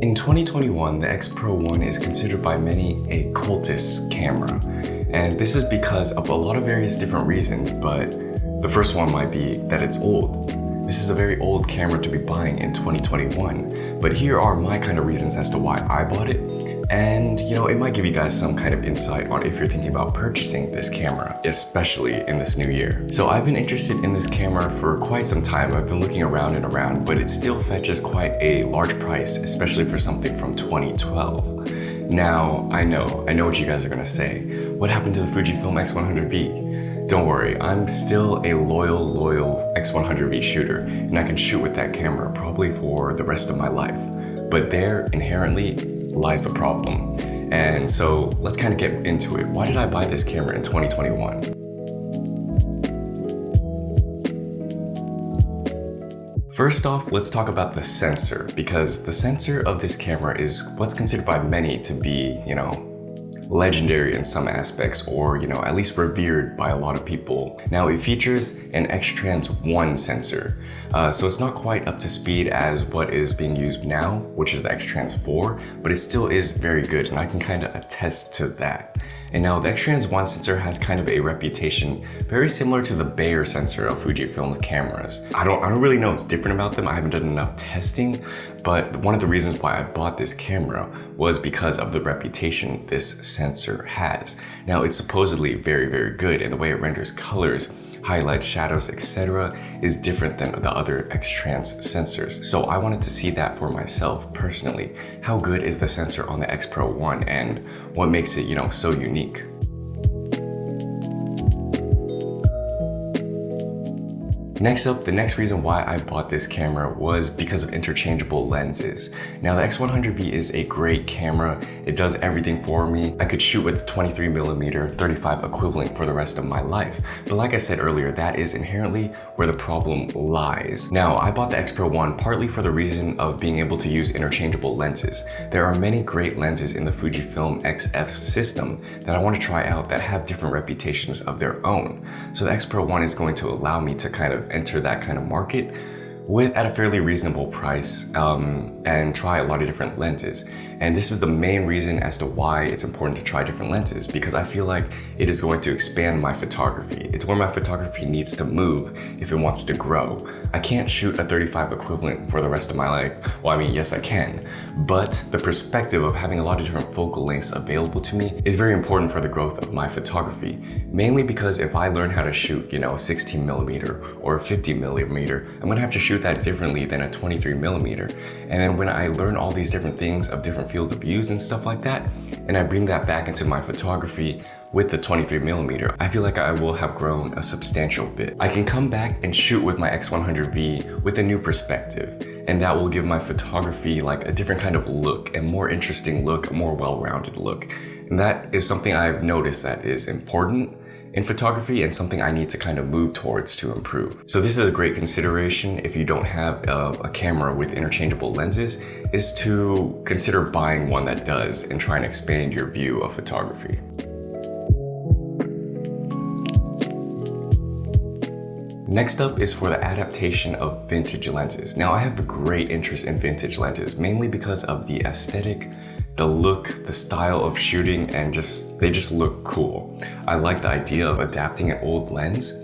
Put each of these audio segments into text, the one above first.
In 2021, the X-Pro1 is considered by many a cultist camera. And this is because of a lot of various different reasons, but the first one might be that it's old. This is a very old camera to be buying in 2021, but here are my kind of reasons as to why I bought it. And it might give you guys some kind of insight on if you're thinking about purchasing this camera, especially in this new year. So I've been interested in this camera for quite some time. I've been looking around and around, but it still fetches quite a large price, especially for something from 2012. Now, I know what you guys are gonna say. What happened to the Fujifilm X100V? Don't worry, I'm still a loyal X100V shooter, and I can shoot with that camera probably for the rest of my life. But there, inherently, lies the problem. And so let's kind of get into it. Why did I buy this camera in 2021? First off, let's talk about the sensor, because the sensor of this camera is what's considered by many to be, legendary in some aspects, or at least revered by a lot of people. Now, it features an X-Trans1 sensor, so it's not quite up to speed as what is being used now, which is the X-Trans4, but it still is very good, and I can kind of attest to that. And now the X-Trans1 sensor has kind of a reputation very similar to the Bayer sensor of Fujifilm cameras. I don't really know what's different about them. I haven't done enough testing, but one of the reasons why I bought this camera was because of the reputation this sensor has. Now, it's supposedly very, very good, and the way it renders colors, highlights, shadows, etc. is different than the other X-Trans sensors. So I wanted to see that for myself personally. How good is the sensor on the X-Pro1 and what makes it, so unique? Next up, the next reason why I bought this camera was because of interchangeable lenses. Now, the X100V is a great camera. It does everything for me. I could shoot with 23mm 35 equivalent for the rest of my life. But like I said earlier, that is inherently where the problem lies. Now, I bought the X-Pro1 partly for the reason of being able to use interchangeable lenses. There are many great lenses in the Fujifilm X-F system that I want to try out that have different reputations of their own. So the X-Pro1 is going to allow me to kind of enter that kind of market at a fairly reasonable price and try a lot of different lenses. And this is the main reason as to why it's important to try different lenses, because I feel like it is going to expand my photography. It's where my photography needs to move if it wants to grow. I can't shoot a 35 equivalent for the rest of my life. Well, I mean, yes, I can, but the perspective of having a lot of different focal lengths available to me is very important for the growth of my photography. Mainly because if I learn how to shoot, a 16mm or a 50mm, I'm gonna have to shoot that differently than a 23mm. And then when I learn all these different things of different field of views and stuff like that, and I bring that back into my photography with the 23mm, I feel like I will have grown a substantial bit. I can come back and shoot with my X100V with a new perspective, and that will give my photography like a different kind of look, a more interesting look, a more well-rounded look. And that is something I've noticed that is important in photography and something I need to kind of move towards to improve. So this is a great consideration if you don't have a camera with interchangeable lenses, is to consider buying one that does and try and expand your view of photography. Next up is for the adaptation of vintage lenses. Now, I have a great interest in vintage lenses, mainly because of the aesthetic, the look, the style of shooting, and they just look cool. I like the idea of adapting an old lens.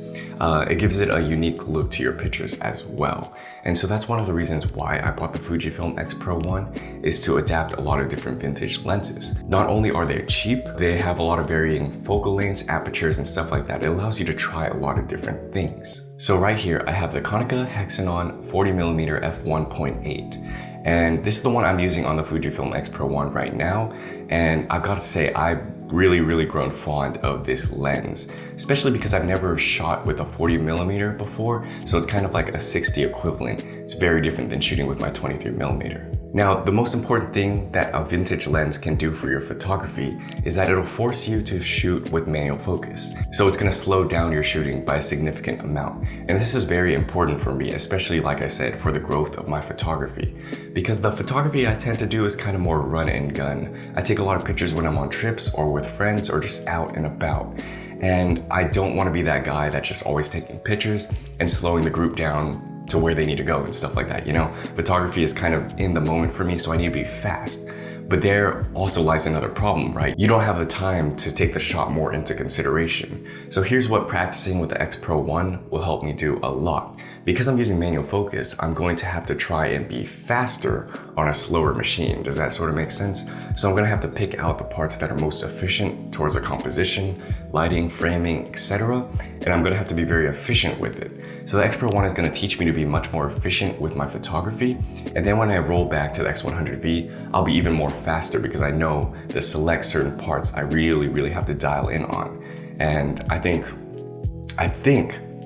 It gives it a unique look to your pictures as well. And so that's one of the reasons why I bought the Fujifilm X-Pro1, is to adapt a lot of different vintage lenses. Not only are they cheap, they have a lot of varying focal lengths, apertures, and stuff like that. It allows you to try a lot of different things. So right here, I have the Konica Hexanon 40mm f1.8. And this is the one I'm using on the Fujifilm X-Pro1 right now. And I've got to say, I've really grown fond of this lens, especially because I've never shot with a 40mm before. So it's kind of like a 60 equivalent. It's very different than shooting with my 23mm. Now, the most important thing that a vintage lens can do for your photography is that it'll force you to shoot with manual focus. So it's going to slow down your shooting by a significant amount. And this is very important for me, especially, like I said, for the growth of my photography. Because the photography I tend to do is kind of more run and gun. I take a lot of pictures when I'm on trips or with friends or just out and about. And I don't want to be that guy that's just always taking pictures and slowing the group down to where they need to go and stuff like that, you know? Photography is kind of in the moment for me, so I need to be fast. But there also lies another problem, right? You don't have the time to take the shot more into consideration. So here's what practicing with the X-Pro1 will help me do a lot. Because I'm using manual focus, I'm going to have to try and be faster on a slower machine. Does that sort of make sense? So I'm gonna have to pick out the parts that are most efficient towards the composition, lighting, framing, etc. And I'm gonna have to be very efficient with it. So the X-Pro1 is gonna teach me to be much more efficient with my photography. And then when I roll back to the X100V, I'll be even more faster because I know to select certain parts I really have to dial in on. And I think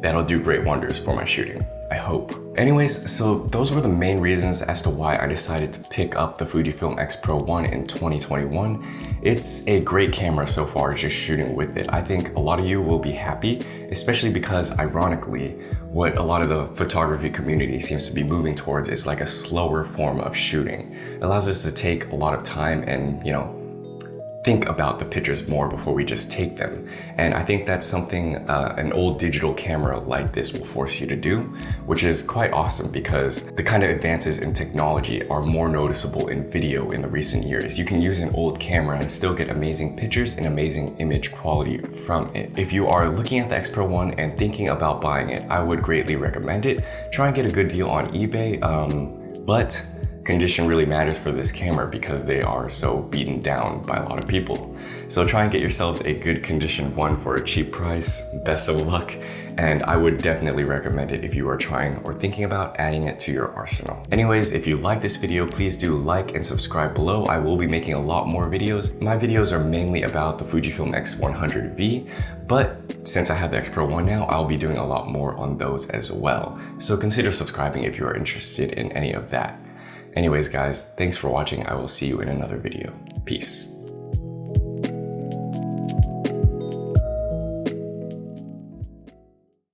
that'll do great wonders for my shooting. I hope. Anyways, so those were the main reasons as to why I decided to pick up the Fujifilm X-Pro1 in 2021. It's a great camera so far, just shooting with it. I think a lot of you will be happy, especially because ironically, what a lot of the photography community seems to be moving towards is like a slower form of shooting. It allows us to take a lot of time and, you know, think about the pictures more before we just take them. And I think that's something an old digital camera like this will force you to do, which is quite awesome because the kind of advances in technology are more noticeable in video in the recent years. You can use an old camera and still get amazing pictures and amazing image quality from it. If you are looking at the X-Pro1 and thinking about buying it, I would greatly recommend it. Try and get a good deal on eBay, but condition really matters for this camera because they are so beaten down by a lot of people. So try and get yourselves a good condition one for a cheap price. Best of luck. And I would definitely recommend it if you are trying or thinking about adding it to your arsenal. Anyways, if you like this video, please do like and subscribe below. I will be making a lot more videos. My videos are mainly about the Fujifilm X100V, but since I have the X-Pro1 now, I'll be doing a lot more on those as well. So consider subscribing if you are interested in any of that. Anyways guys, thanks for watching. I will see you in another video. Peace.